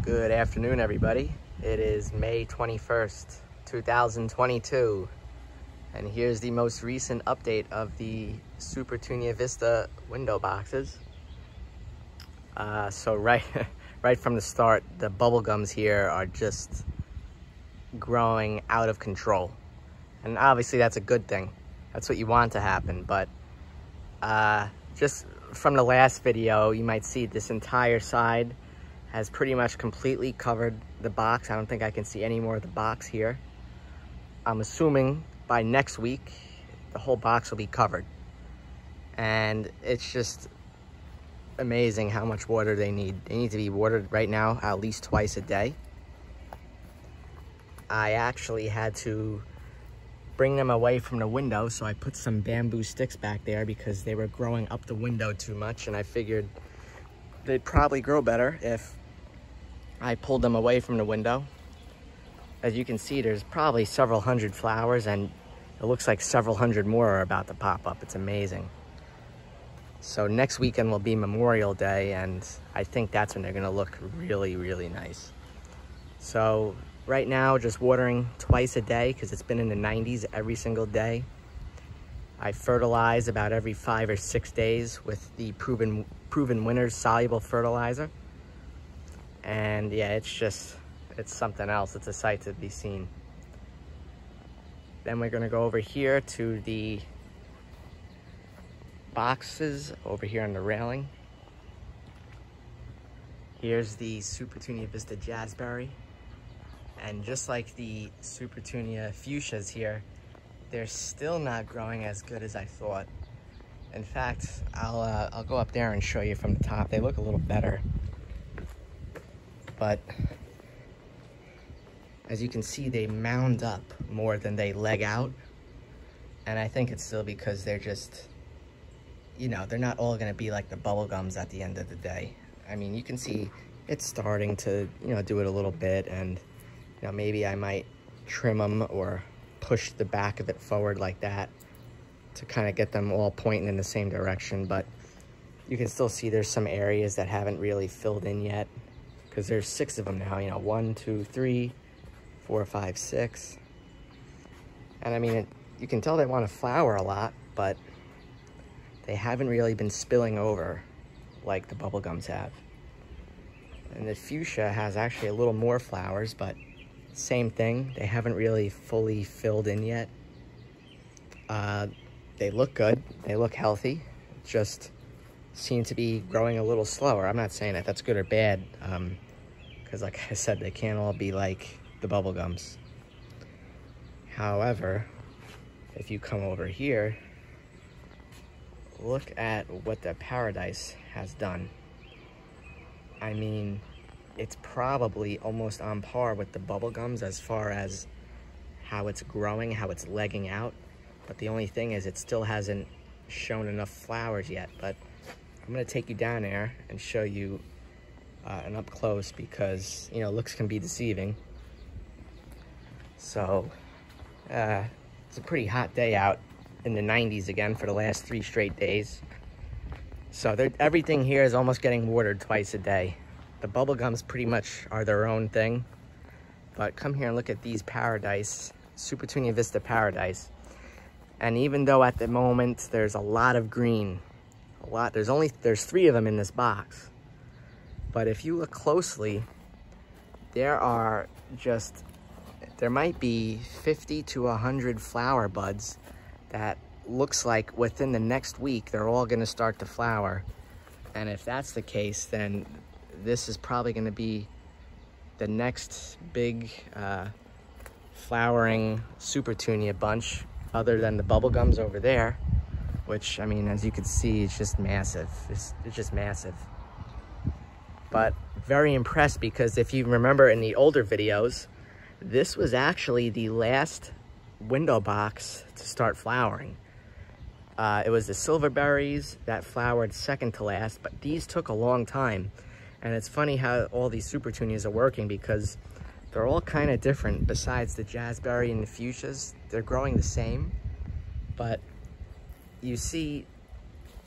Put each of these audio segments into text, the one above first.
Good afternoon, everybody. It is May 21st, 2022. And here's the most recent update of the Supertunia Vista window boxes. So right from the start, the bubblegums here are just growing out of control. And obviously that's a good thing. That's what you want to happen. But just from the last video, you might see this entire side has pretty much completely covered the box. I don't think I can see any more of the box here. I'm assuming by next week, the whole box will be covered. And it's just amazing how much water they need. They need to be watered right now at least twice a day. I actually had to bring them away from the window, so I put some bamboo sticks back there because they were growing up the window too much, and I figured they'd probably grow better if I pulled them away from the window. As you can see, there's probably several hundred flowers, and it looks like several hundred more are about to pop up. It's amazing. So next weekend will be Memorial Day, and I think that's when they're gonna look really, really nice. So right now, just watering twice a day because it's been in the 90s every single day. I fertilize about every 5 or 6 days with the proven winners soluble fertilizer. And yeah, it's something else. It's a sight to be seen. Then we're gonna go over here to the boxes over here on the railing. Here's the Supertunia Vista Jazzberry. And just like the Supertunia Fuchsias here, they're still not growing as good as I thought. In fact, I'll go up there and show you from the top. They look a little better. But as you can see, they mound up more than they leg out. And I think it's still because they're just, you know, they're not all gonna be like the bubblegums at the end of the day. I mean, you can see it's starting to, you know, do it a little bit, and you know, maybe I might trim them or push the back of it forward like that to kind of get them all pointing in the same direction. But you can still see there's some areas that haven't really filled in yet, because there's 6 of them now, you know, 1, 2, 3, 4, 5, 6. And I mean, you can tell they want to flower a lot, but they haven't really been spilling over like the bubblegums have. And the fuchsia has actually a little more flowers, but same thing. They haven't really fully filled in yet. They look good. They look healthy. Just seem to be growing a little slower. I'm not saying that that's good or bad, because like I said, they can't all be like the bubblegums. However, if you come over here, look at what the Paradise has done. I mean, it's probably almost on par with the bubblegums as far as how it's growing, how it's legging out. But the only thing is, it still hasn't shown enough flowers yet. But I'm gonna take you down there and show you an up close, because, you know, looks can be deceiving. So, it's a pretty hot day out in the 90s again for the last 3 straight days. So everything here is almost getting watered twice a day. The bubblegums pretty much are their own thing. But come here and look at these Paradise, Supertunia Vista Paradise. And even though at the moment there's a lot of green, there's 3 of them in this box. But if you look closely, there might be 50 to 100 flower buds that looks like within the next week they're all going to start to flower. And if that's the case, then this is probably going to be the next big flowering Supertunia bunch, other than the bubblegums over there, which, I mean, as you can see, it's just massive. It's just massive. But very impressed, because if you remember in the older videos, this was actually the last window box to start flowering. It was the Silverberries that flowered second to last, but these took a long time. And it's funny how all these Supertunias are working, because they're all kind of different. Besides the Jazzberry and the Fuchsias, they're growing the same. But you see,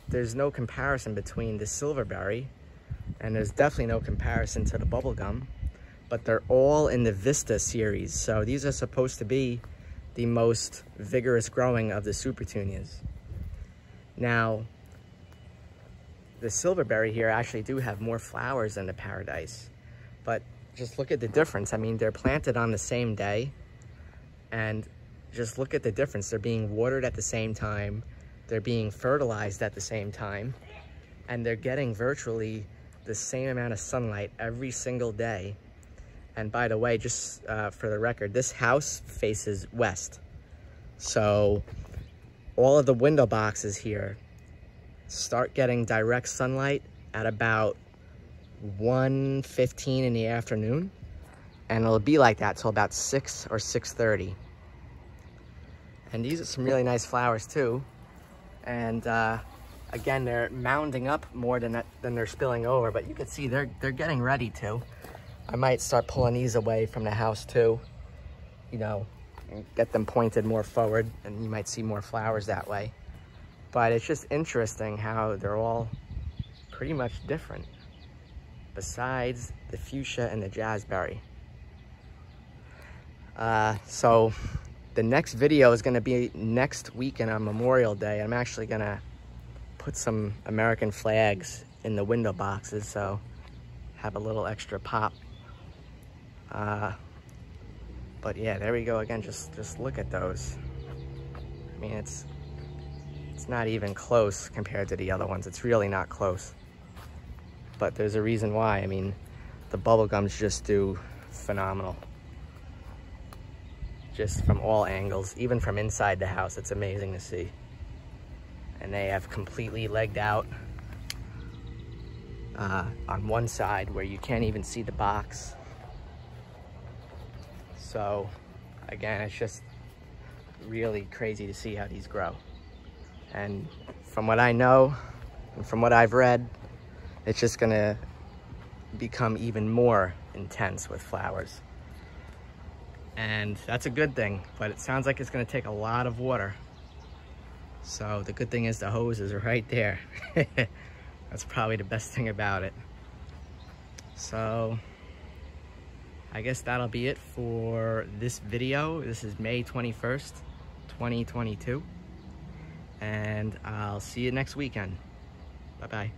there's no comparison between the Silverberry, and there's definitely no comparison to the bubblegum. but they're all in the Vista series. So these are supposed to be the most vigorous growing of the Supertunias. Now, the Silverberry here actually do have more flowers than the Paradise, but just look at the difference. I mean, they're planted on the same day, and just look at the difference. They're being watered at the same time, they're being fertilized at the same time, and they're getting virtually the same amount of sunlight every single day. And by the way, just for the record, this house faces west. So all of the window boxes here start getting direct sunlight at about 1:15 in the afternoon. And it'll be like that till about 6 or 6:30. And these are some really nice flowers too. And again, they're mounding up more than they're spilling over, but you can see they're getting ready to. I might start pulling these away from the house too, you know, and get them pointed more forward, and you might see more flowers that way. But it's just interesting how they're all pretty much different, besides the fuchsia and the jazzberry. So the next video is going to be next weekend on Memorial Day. I'm actually going to put some American flags in the window boxes, so have a little extra pop. But yeah, there we go again. Just look at those. I mean, it's not even close compared to the other ones. It's really not close. But there's a reason why. I mean, the bubblegums just do phenomenal. Just from all angles, even from inside the house, it's amazing to see. And they have completely legged out on one side where you can't even see the box. So again, it's just really crazy to see how these grow. And from what I know and from what I've read, it's just gonna become even more intense with flowers. And that's a good thing, but it sounds like it's gonna take a lot of water. So the good thing is the hoses are right there. That's probably the best thing about it. So I guess that'll be it for this video. This is May 21st, 2022. And I'll see you next weekend. Bye-bye.